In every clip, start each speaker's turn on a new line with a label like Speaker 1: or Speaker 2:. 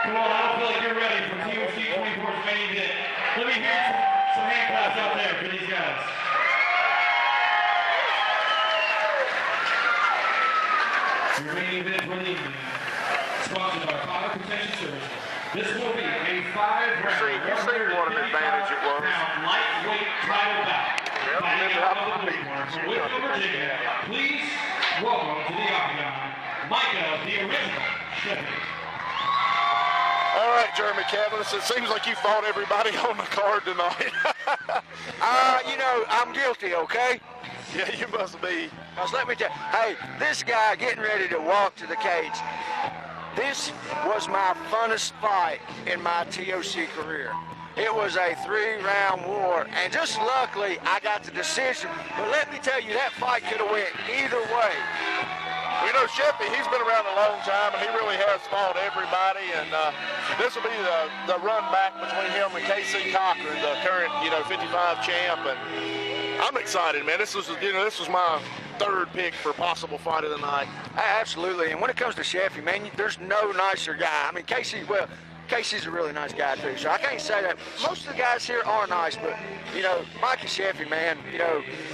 Speaker 1: Come on, I don't feel like you're ready for TOC 24's main event. Let me hear some hand claps out there for these guys. Your main event for the evening, sponsored by Fire Protection Services. This will be a 5-round,
Speaker 2: you see what an advantage it was.
Speaker 1: Lightweight title bout. Fighting out of the blue corner from Whitfield, Virginia. Please welcome to the octagon, Micah, the original Sheffey.
Speaker 2: All right, Jeremy Cavanis, it seems like you fought everybody on the card tonight.
Speaker 3: You know, I'm guilty, okay?
Speaker 2: Yeah, you must be.
Speaker 3: Because let me tell you, hey, this guy getting ready to walk to the cage, this was my funnest fight in my TOC career. It was a 3-round war, and just luckily I got the decision. But let me tell you, that fight could have went either way.
Speaker 2: You know, Sheffey, he's been around a long time, and he really has fought everybody. And this will be the run back between him and KC COCKRAN, the current, 55 champ. And I'm excited, man. This was my third pick for possible fight of the night.
Speaker 3: Absolutely. And when it comes to Sheffey, man, there's no nicer guy. I mean, Casey's a really nice guy too, so I can't say that. Most of the guys here are nice, but, Mikey Sheffey, man,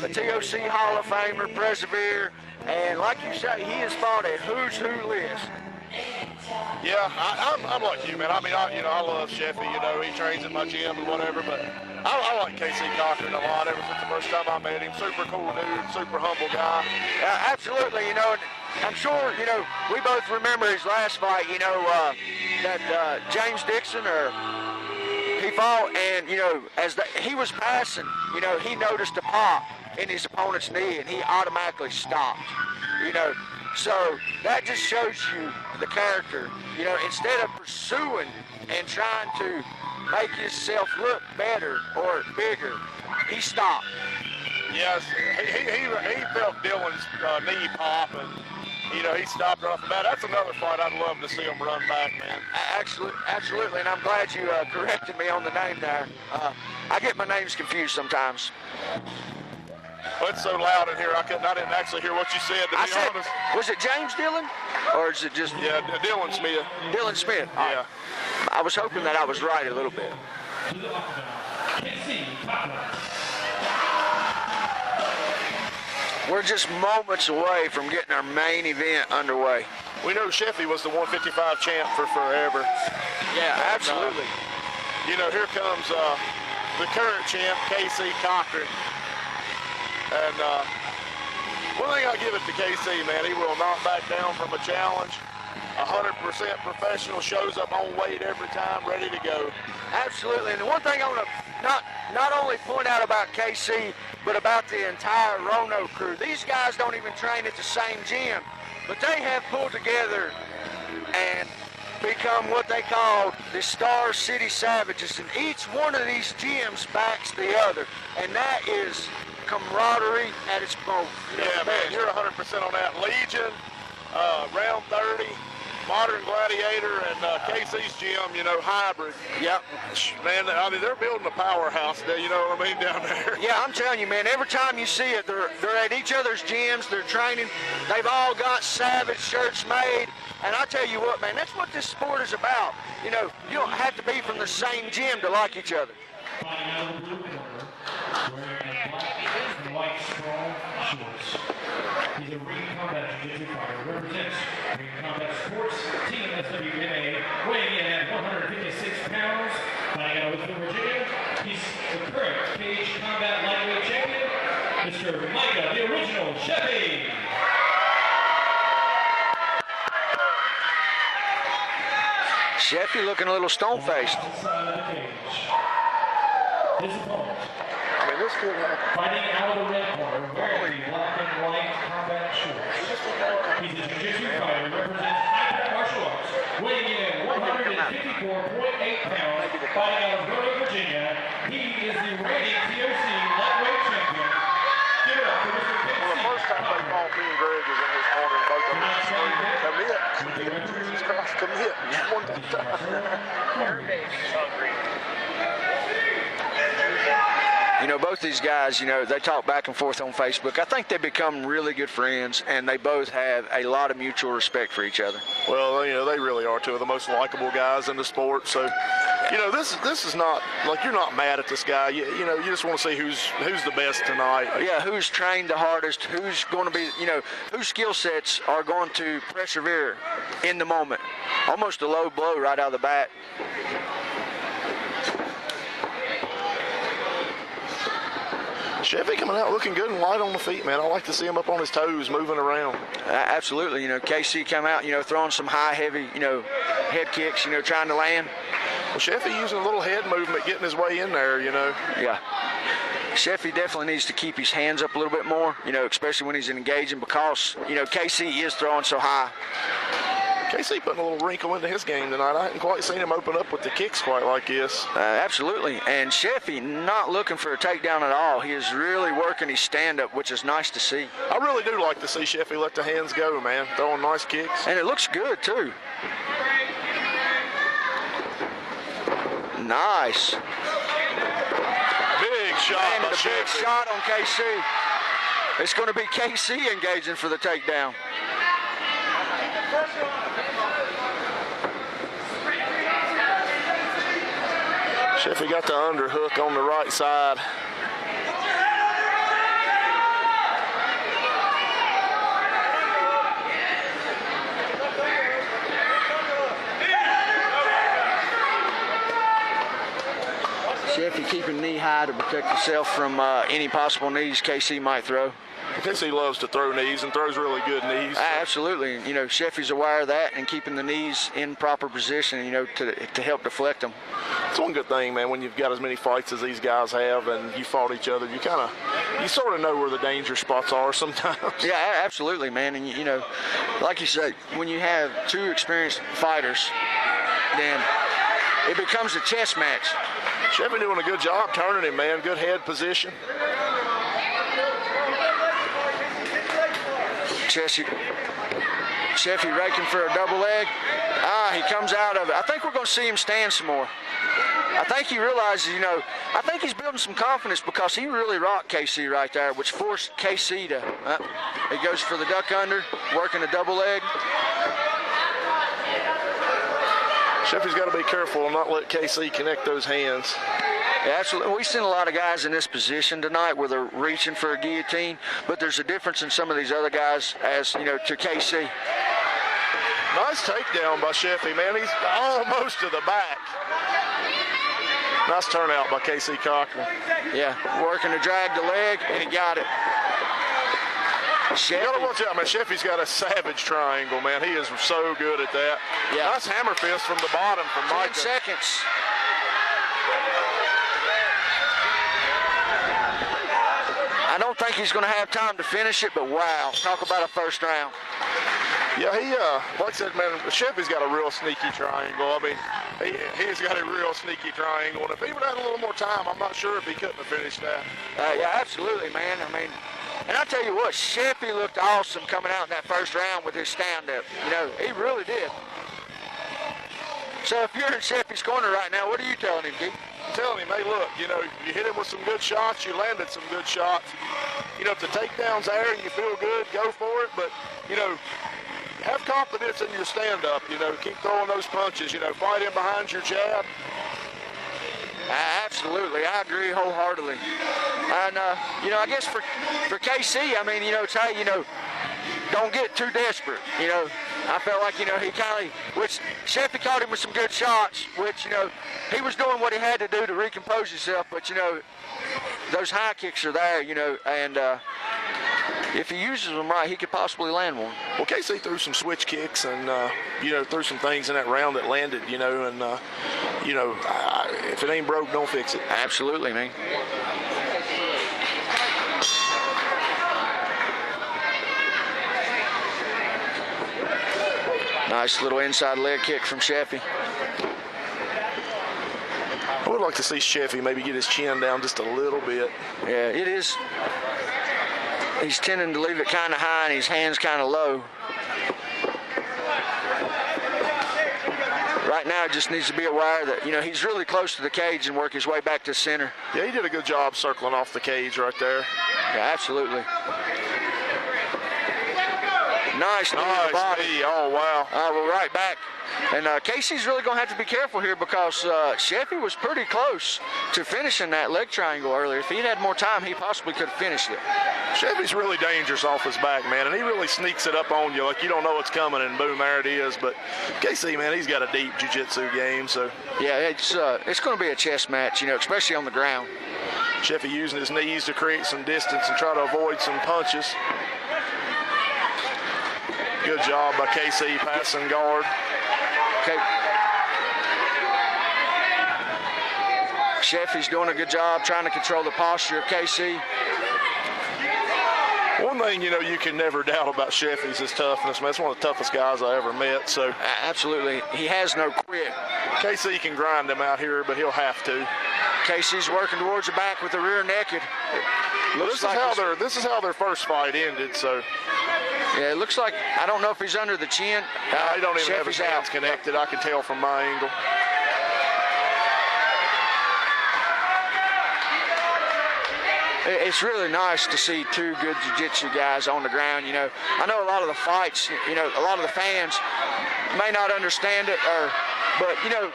Speaker 3: a TOC Hall of Famer, Persevere, and like you say, he has fought a who's who list.
Speaker 2: Yeah, I'm like you, man. I mean, I love Sheffey, he trains at my gym and whatever, but I like KC COCKRAN a lot ever since the first time I met him. Super cool dude, super humble guy.
Speaker 3: Absolutely, and I'm sure, we both remember his last fight, that James Dixon, he fought, and, as he was passing, he noticed a pop in his opponent's knee, and he automatically stopped, So that just shows you the character, instead of pursuing and trying to make himself look better or bigger, he stopped.
Speaker 2: Yes, he felt Dylan's knee pop, and he stopped right off the bat. That's another fight I'd love to see him run back, man.
Speaker 3: Absolutely, and I'm glad you corrected me on the name there. I get my names confused sometimes.
Speaker 2: Well, it's so loud in here, I didn't actually hear what you said, to be honest.
Speaker 3: Was it James Dillon, or is it just...
Speaker 2: Yeah, Dylan Smith.
Speaker 3: Dylan Smith.
Speaker 2: Yeah.
Speaker 3: I was hoping that I was right a little bit. We're just moments away from getting our main event underway.
Speaker 2: We know Sheffey was the 155 champ for forever.
Speaker 3: Yeah, absolutely.
Speaker 2: Here comes the current champ, KC COCKRAN. And one thing I'll give it to KC, man, he will not back down from a challenge. 100% professional, shows up on weight every time, ready to go.
Speaker 3: Absolutely, and the one thing I want to not only point out about KC, but about the entire Roanoke crew. These guys don't even train at the same gym, but they have pulled together and become what they call the Star City Savages, and each one of these gyms backs the other, and that is camaraderie at its most.
Speaker 2: Yeah, man, you're 100% on that. Legion, Round 30, Modern Gladiator, and KC's gym, hybrid.
Speaker 3: Yep.
Speaker 2: Man, I mean, they're building a powerhouse there, you know what I mean, down there.
Speaker 3: Yeah, I'm telling you, man, every time you see it, they're at each other's gyms, they're training, they've all got Savage shirts made, and I tell you what, man, that's what this sport is about. You don't have to be from the same gym to like each other.
Speaker 1: Wearing white strong shorts. He's a ring combat jiu-jitsu fighter. Represents Ring Combat Sports Team SWMA, weighing in at 156 pounds. Fighting out of Whitfield, Virginia. He's the current cage combat lightweight champion, Mr. Micah, the original Sheffey.
Speaker 3: Sheffey looking a little stone-faced.
Speaker 1: His opponent.
Speaker 2: I mean, this kid
Speaker 1: Fighting out of the red corner, wearing the black and white combat shorts. He's a jiu-jitsu fighter, represents hybrid martial arts, weighing in at 154.8 pounds, fighting out of Roanoke, Virginia. He is the reigning TOC lightweight champion. Give it up for Mr. KC.
Speaker 2: Well, the first time they fought, me and Greg was in his corner, and both of them screaming, commit. Jesus Christ, commit. Just one time.
Speaker 3: you know, both these guys, you know, they talk back and forth on Facebook. I think they become really good friends, and they both have a lot of mutual respect for each other.
Speaker 2: Well, you know, they really are two of the most likable guys in the sport. So, you know, this is not like you're not mad at this guy. You know, you just want to see who's the best tonight.
Speaker 3: Yeah, who's trained the hardest, who's going to be, you know, whose skill sets are going to persevere in the moment. Almost a low blow right out of the bat.
Speaker 2: Sheffey coming out looking good and light on the feet, man. I like to see him up on his toes, moving around.
Speaker 3: Absolutely. You know, KC come out, you know, throwing some high, heavy, you know, head kicks, you know, trying to land.
Speaker 2: Well, Sheffey using a little head movement, getting his way in there, you know.
Speaker 3: Yeah. Sheffey definitely needs to keep his hands up a little bit more, you know, especially when he's engaging because, you know, KC is throwing so high.
Speaker 2: KC putting a little wrinkle into his game tonight. I hadn't quite seen him open up with the kicks quite like this.
Speaker 3: Absolutely. And Sheffey not looking for a takedown at all. He is really working his stand-up, which is nice to see.
Speaker 2: I really do like to see Sheffey let the hands go, man. Throwing nice kicks.
Speaker 3: And it looks good, too. Nice.
Speaker 2: Big shot by Sheffey.
Speaker 3: Big shot on KC. It's going to be KC engaging for the takedown.
Speaker 2: Sheffey got the underhook on the right side.
Speaker 3: Sheffey keeping knee high to protect himself from any possible knees KC might throw.
Speaker 2: KC loves to throw knees and throws really good knees.
Speaker 3: Absolutely. You know, Sheffey's aware of that and keeping the knees in proper position, you know, to help deflect them.
Speaker 2: It's one good thing, man, when you've got as many fights as these guys have and you fought each other, you sort of know where the danger spots are sometimes.
Speaker 3: Yeah, absolutely, man. And, you know, like you say, when you have two experienced fighters, then it becomes a chess match.
Speaker 2: Sheffey doing a good job turning him, man. Good head position.
Speaker 3: Sheffey raking for a double leg. He comes out of it. I think we're going to see him stand some more. I think he realizes, you know, I think he's building some confidence because he really rocked KC right there, which forced KC to, he goes for the duck under, working a double leg.
Speaker 2: Sheffey's got to be careful and not let KC connect those hands.
Speaker 3: Yeah, absolutely. We've seen a lot of guys in this position tonight where they're reaching for a guillotine, but there's a difference in some of these other guys as, you know, to KC.
Speaker 2: Nice takedown by Sheffey, man. He's almost to the back. Nice turnout by KC COCKRAN.
Speaker 3: Yeah, working to drag the leg, and he got it.
Speaker 2: You gotta watch out, man. Sheffey's got a savage triangle, man. He is so good at that.
Speaker 3: Yeah.
Speaker 2: Nice hammer fist from the bottom from Micah.
Speaker 3: 10 seconds. I don't think he's going to have time to finish it, but wow, talk about a first round.
Speaker 2: Yeah, he, like I said, man, Sheffey's got a real sneaky triangle. I mean, he's got a real sneaky triangle, and if he would have had a little more time, I'm not sure if he couldn't have finished that.
Speaker 3: Yeah, absolutely, man. I mean, and I tell you what, Sheffey looked awesome coming out in that first round with his stand-up. You know, he really did. So if you're in Sheffey's corner right now, what are you telling him, Keith?
Speaker 2: I'm telling him, hey, look, you know, you hit him with some good shots, you landed some good shots. You know, if the takedown's there and you feel good, go for it. But, you know, have confidence in your stand-up. You know, keep throwing those punches. You know, fight in behind your jab.
Speaker 3: Absolutely, I agree wholeheartedly. And, you know, I guess for KC, I mean, you know, say, you know, don't get too desperate. You know, I felt like, you know, he kind of, which Sheffey caught him with some good shots, which, you know, he was doing what he had to do to recompose himself, but, you know, those high kicks are there, you know, and if he uses them right, he could possibly land one.
Speaker 2: Well, KC threw some switch kicks and, you know, threw some things in that round that landed, you know, and, you know, if it ain't broke, don't fix it.
Speaker 3: Absolutely, man. Nice little inside leg kick from Sheffey.
Speaker 2: I would like to see Sheffey maybe get his chin down just a little bit.
Speaker 3: Yeah, it is. He's tending to leave it kind of high and his hands kind of low. right now just needs to be aware that, you know, he's really close to the cage and work his way back to center.
Speaker 2: Yeah, he did a good job circling off the cage right there.
Speaker 3: Yeah, absolutely. Nice knee
Speaker 2: Nice
Speaker 3: in the body.
Speaker 2: knee. Oh, wow.
Speaker 3: We're right back. And KC's really going to have to be careful here because Sheffey was pretty close to finishing that leg triangle earlier. If he'd had more time, he possibly could have finished it.
Speaker 2: Sheffey's really dangerous off his back, man, and he really sneaks it up on you like you don't know what's coming, and boom, there it is. But KC, man, he's got a deep jiu-jitsu game, so.
Speaker 3: Yeah, it's going to be a chess match, you know, especially on the ground.
Speaker 2: Sheffey using his knees to create some distance and try to avoid some punches. Good job by KC passing guard.
Speaker 3: Okay. Sheffey's doing a good job trying to control the posture of KC.
Speaker 2: One thing, you know, you can never doubt about Sheffey's is toughness, man. It's one of the toughest guys I ever met, so.
Speaker 3: Absolutely. He has no quit.
Speaker 2: KC can grind him out here, but he'll have to.
Speaker 3: KC's working towards the back with the rear naked.
Speaker 2: This is how their first fight ended, so.
Speaker 3: Yeah, it looks like, I don't know if he's under the chin.
Speaker 2: He don't even have his hands connected. I can tell from my angle.
Speaker 3: It's really nice to see two good jiu-jitsu guys on the ground, you know. I know a lot of the fights, you know, a lot of the fans may not understand it, but, you know,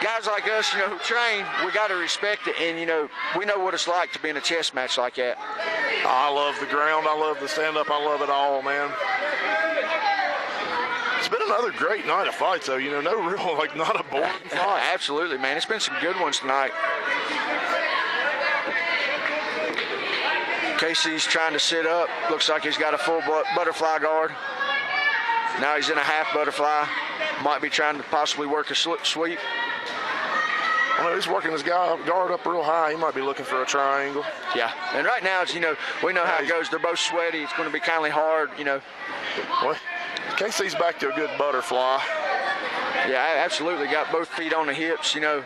Speaker 3: guys like us, you know, who train, we got to respect it, and, you know, we know what it's like to be in a chess match like that.
Speaker 2: I love the ground. I love the stand-up. I love it all, man. It's been another great night of fights, though. You know, no real, like, not a boring fight.
Speaker 3: Oh, absolutely, man. It's been some good ones tonight. KC's trying to sit up. Looks like he's got a full butterfly guard. Now he's in a half butterfly. Might be trying to possibly work a sweep.
Speaker 2: I know he's working his guard up real high. He might be looking for a triangle.
Speaker 3: Yeah, and right now, it's, you know, we know how it goes. They're both sweaty. It's going to be kind of hard, you know.
Speaker 2: Well, KC's back to a good butterfly.
Speaker 3: Yeah, absolutely. Got both feet on the hips, you know,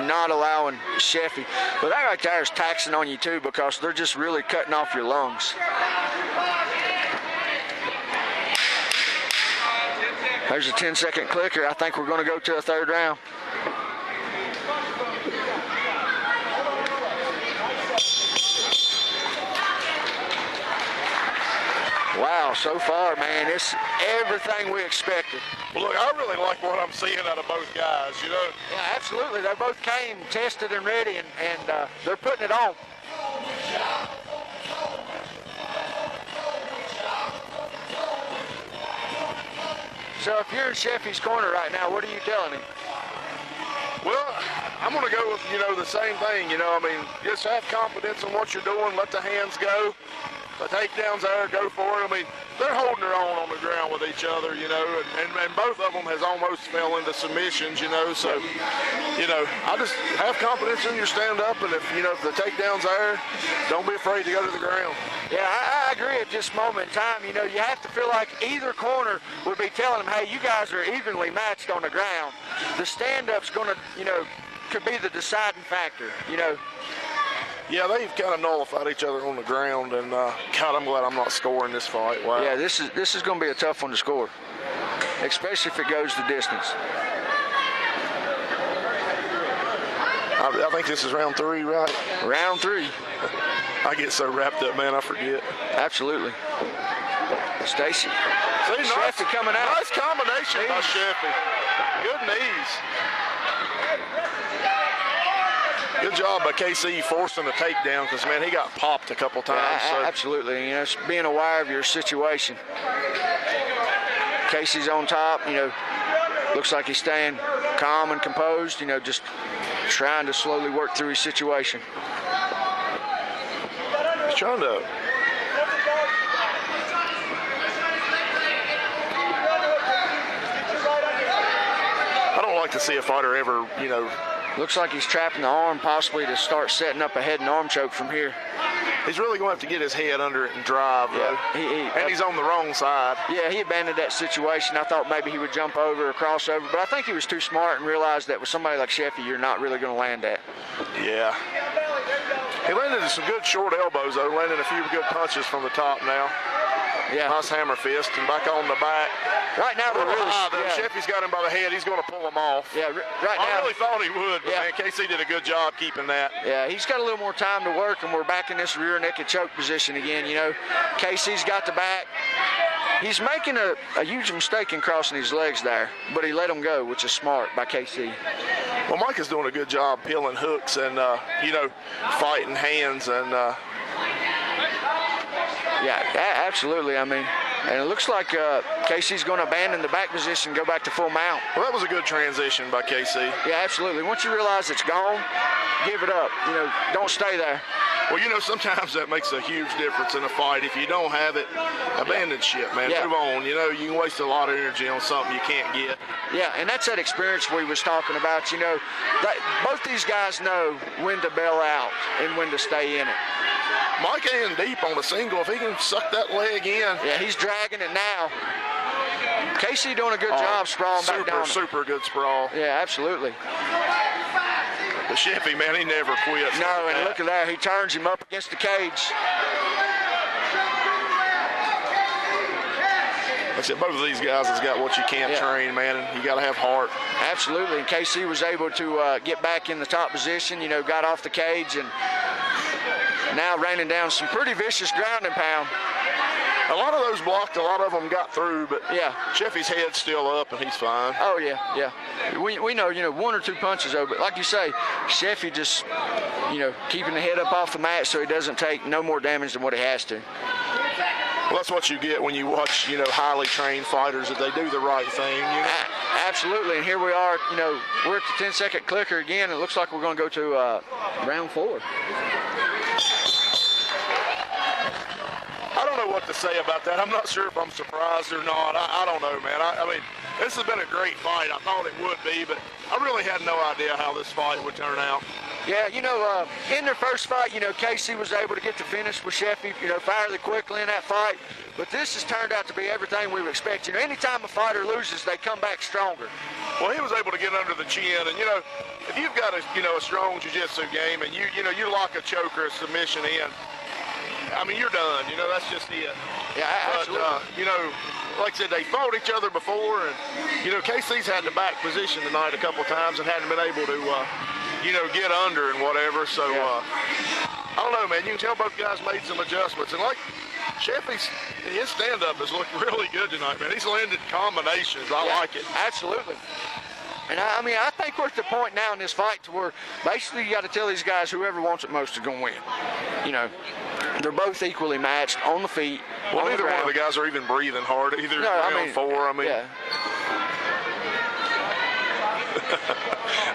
Speaker 3: not allowing Sheffey. But that right there is taxing on you, too, because they're just really cutting off your lungs. There's a 10-second clicker. I think we're going to go to a third round. Wow, so far, man, it's everything we expected.
Speaker 2: Well, look, I really like what I'm seeing out of both guys, you know.
Speaker 3: Yeah, absolutely. They both came tested and ready, and they're putting it on. So if you're in Sheffey's corner right now, what are you telling him?
Speaker 2: Well, I'm going to go with, you know, the same thing, you know. I mean, just have confidence in what you're doing. Let the hands go. The takedowns there, go for it. I mean, they're holding their own on the ground with each other, you know, and both of them has almost fell into submissions, you know. So, you know, I just have confidence in your stand-up, and if, you know, if the takedown's there, don't be afraid to go to the ground.
Speaker 3: Yeah, I agree at this moment in time. You know, you have to feel like either corner would be telling them, hey, you guys are evenly matched on the ground. The stand-up's going to, you know, could be the deciding factor, you know.
Speaker 2: Yeah, they've kind of nullified each other on the ground, and God, I'm glad I'm not scoring this fight. Wow.
Speaker 3: Yeah, this is going to be a tough one to score, especially if it goes the distance.
Speaker 2: I think this is round 3, right?
Speaker 3: Round 3.
Speaker 2: I get so wrapped up, man, I forget.
Speaker 3: Absolutely. Stacy.
Speaker 2: See,
Speaker 3: Sheffey coming out.
Speaker 2: Nice combination by Sheffey. Good knees. Good job by KC forcing the takedown because, man, he got popped a couple times.
Speaker 3: Yeah,
Speaker 2: so.
Speaker 3: Absolutely. You know, it's being aware of your situation. KC's on top, you know, looks like he's staying calm and composed, you know, just trying to slowly work through his situation.
Speaker 2: He's trying to. I don't like to see a fighter ever, you know.
Speaker 3: Looks like he's trapping the arm possibly to start setting up a head and arm choke from here.
Speaker 2: He's really going to have to get his head under it and drive,
Speaker 3: yeah,
Speaker 2: though. And he's on the wrong side.
Speaker 3: Yeah, he abandoned that situation. I thought maybe he would jump over or cross over, but I think he was too smart and realized that with somebody like Sheffey, you're not really going to land that.
Speaker 2: Yeah. He landed some good short elbows, though, landing a few good punches from the top now.
Speaker 3: Yeah.
Speaker 2: Nice hammer fist and back on the back.
Speaker 3: Right now, we're really,
Speaker 2: Sheffey's got him by the head. He's going to pull him off.
Speaker 3: Yeah, right now.
Speaker 2: I really thought he would, but man, KC did a good job keeping that.
Speaker 3: Yeah, he's got a little more time to work, and we're back in this rear naked choke position again. You know, KC's got the back. He's making a huge mistake in crossing his legs there, but he let him go, which is smart by KC.
Speaker 2: Well, Mike is doing a good job peeling hooks and, you know, fighting hands and.
Speaker 3: Yeah, absolutely. I mean, and it looks like KC's going to abandon the back position and go back to full mount.
Speaker 2: Well, that was a good transition by KC.
Speaker 3: Yeah, absolutely. Once you realize it's gone, give it up. You know, don't stay there.
Speaker 2: Well, you know, sometimes that makes a huge difference in a fight. If you don't have it, abandon shit, man.
Speaker 3: Yeah.
Speaker 2: Move on. You know, you can waste a lot of energy on something you can't get.
Speaker 3: Yeah, and that's that experience we was talking about. You know, both these guys know when to bail out and when to stay in it.
Speaker 2: Mike in deep on the single. If he can suck that leg in.
Speaker 3: Yeah, he's dragging it now. KC doing a good job sprawling back down.
Speaker 2: Super good sprawl.
Speaker 3: Yeah, absolutely.
Speaker 2: The Sheffey, man, he never quits.
Speaker 3: No, and look at that. He turns him up against the cage.
Speaker 2: Like I said, both of these guys has got what you can't train, man, and you got to have heart.
Speaker 3: Absolutely. And KC was able to get back in the top position, you know, got off the cage and now raining down some pretty vicious grounding pound.
Speaker 2: A lot of those blocked, a lot of them got through, but
Speaker 3: yeah,
Speaker 2: Sheffey's head's still up and he's fine.
Speaker 3: Oh, yeah, yeah. We know, you know, one or two punches, though, but like you say, Sheffey just, you know, keeping the head up off the mat so he doesn't take no more damage than what he has to.
Speaker 2: Well, that's what you get when you watch, you know, highly trained fighters, that they do the right thing. You know?
Speaker 3: Absolutely, and here we are, you know, we're at the 10-second clicker again. It looks like we're going to go to round 4.
Speaker 2: I don't know what to say about that. I'm not sure if I'm surprised or not. I don't know, man. I mean, this has been a great fight. I thought it would be, but I really had no idea how this fight would turn out.
Speaker 3: Yeah, you know, in their first fight, you know, KC was able to get the finish with Sheffey, you know, fairly quickly in that fight. But this has turned out to be everything we would expect. You know, anytime a fighter loses, they come back stronger.
Speaker 2: Well, he was able to get under the chin, and, you know, if you've got a, you know, a strong jiu-jitsu game and you know, you lock a choke or a submission in, I mean, you're done. You know, that's just it.
Speaker 3: Yeah, absolutely.
Speaker 2: But, you know, like I said, they fought each other before, and, you know, KC's had the back position tonight a couple times and hadn't been able to, you know, get under and whatever. So, I don't know, man. You can tell both guys made some adjustments. And, like, Sheffey's, his stand-up has looked really good tonight, man. He's landed combinations. I like it.
Speaker 3: Absolutely. And I mean, I think we're at the point now in this fight to where basically you got to tell these guys whoever wants it most is going to win. You know, they're both equally matched on the feet.
Speaker 2: Well, neither one of the guys are even breathing hard either.
Speaker 3: No,
Speaker 2: round 4. I mean,
Speaker 3: yeah.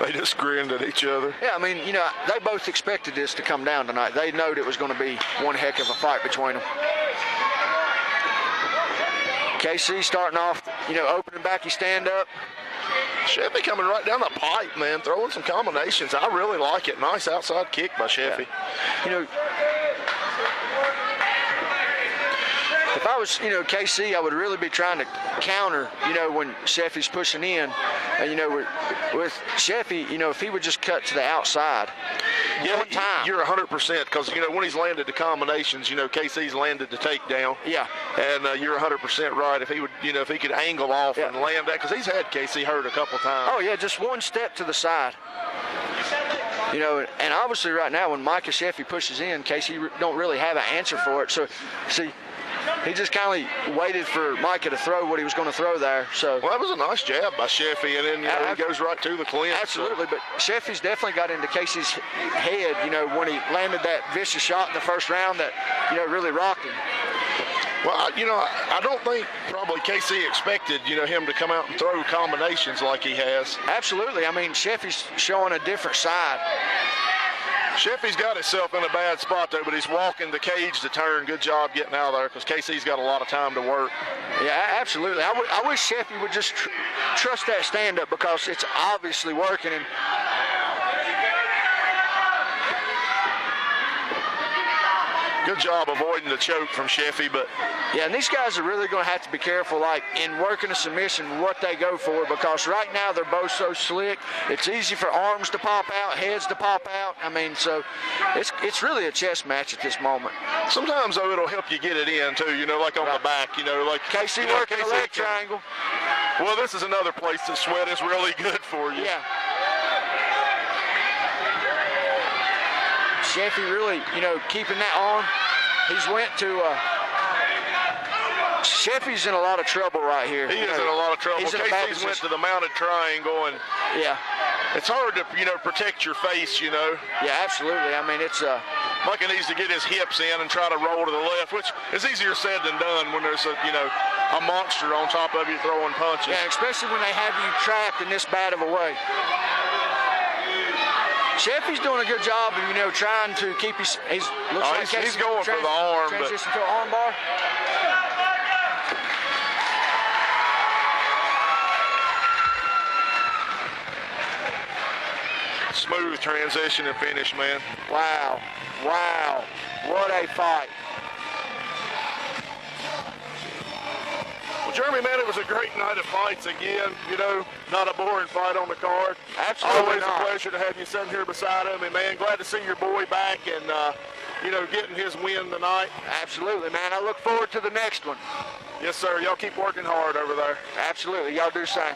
Speaker 2: They just grinned at each other.
Speaker 3: Yeah, I mean, you know, they both expected this to come down tonight. They knowed it was going to be one heck of a fight between them. KC starting off, you know, opening back his stand-up.
Speaker 2: Sheffey coming right down the pipe, man, throwing some combinations. I really like it. Nice outside kick by Sheffey.
Speaker 3: Yeah. You know, if I was, you know, KC, I would really be trying to counter, you know, when Sheffey's pushing in. And, you know, with Sheffey, you know, if he would just cut to the outside.
Speaker 2: Yeah, you're 100% because, you know, when he's landed the combinations, you know, KC's landed the takedown.
Speaker 3: Yeah.
Speaker 2: And you're 100% right. If he would, you know, if he could angle off and land that, because he's had KC hurt a couple times.
Speaker 3: Oh, yeah, just one step to the side. You know, and obviously right now when Micah Sheffey pushes in, KC don't really have an answer for it. So, see, he just kind of waited for Micah to throw what he was going to throw there. So,
Speaker 2: well, that was a nice jab by Sheffey, and then, you know, he goes right to the clinch.
Speaker 3: Absolutely, but Sheffey's definitely got into KC's head, you know, when he landed that vicious shot in the first round that, you know, really rocked him.
Speaker 2: Well, you know, I don't think probably KC expected, you know, him to come out and throw combinations like he has.
Speaker 3: Absolutely. I mean, Sheffey's showing a different side.
Speaker 2: Sheffey's got himself in a bad spot, though, but he's walking the cage to turn. Good job getting out of there because KC's got a lot of time to work.
Speaker 3: Yeah, absolutely. I wish Sheffey would just trust that stand-up because it's obviously working. And
Speaker 2: Good job avoiding the choke from Sheffey, but
Speaker 3: yeah, and these guys are really going to have to be careful, like in working a submission, what they go for, because right now they're both so slick. It's easy for arms to pop out, heads to pop out. I mean, so it's really a chess match at this moment.
Speaker 2: sometimes though it'll help you get it in too. You know, like on the back. You know, like
Speaker 3: KC
Speaker 2: you know,
Speaker 3: working the leg triangle.
Speaker 2: Well, this is another place that sweat is really good for you.
Speaker 3: Yeah. Sheffey really, you know, keeping that on. He's went to. Sheffey's in a lot of trouble right here.
Speaker 2: He is in a lot of trouble. KC's went to the mounted triangle, and
Speaker 3: yeah,
Speaker 2: it's hard to protect your face. You know.
Speaker 3: Yeah, absolutely. I mean, it's
Speaker 2: Micah needs to get his hips in and try to roll to the left, which is easier said than done when there's a monster on top of you throwing punches.
Speaker 3: Yeah, especially when they have you trapped in this bad of a way. Sheffey's doing a good job of, trying to keep his. He's
Speaker 2: going for the arm.
Speaker 3: Transition to an arm bar.
Speaker 2: Smooth transition and finish, man.
Speaker 3: Wow. Wow. What a fight.
Speaker 2: Well, Jeremy, man, it was a great night of fights again. Not a boring fight on the card.
Speaker 3: Absolutely
Speaker 2: Always
Speaker 3: not.
Speaker 2: a pleasure to have you sitting here beside him. And, man, glad to see your boy back and, getting his win tonight.
Speaker 3: Absolutely, man. I look forward to the next one.
Speaker 2: Yes, sir. Y'all keep working hard over there.
Speaker 3: Absolutely. Y'all do the same.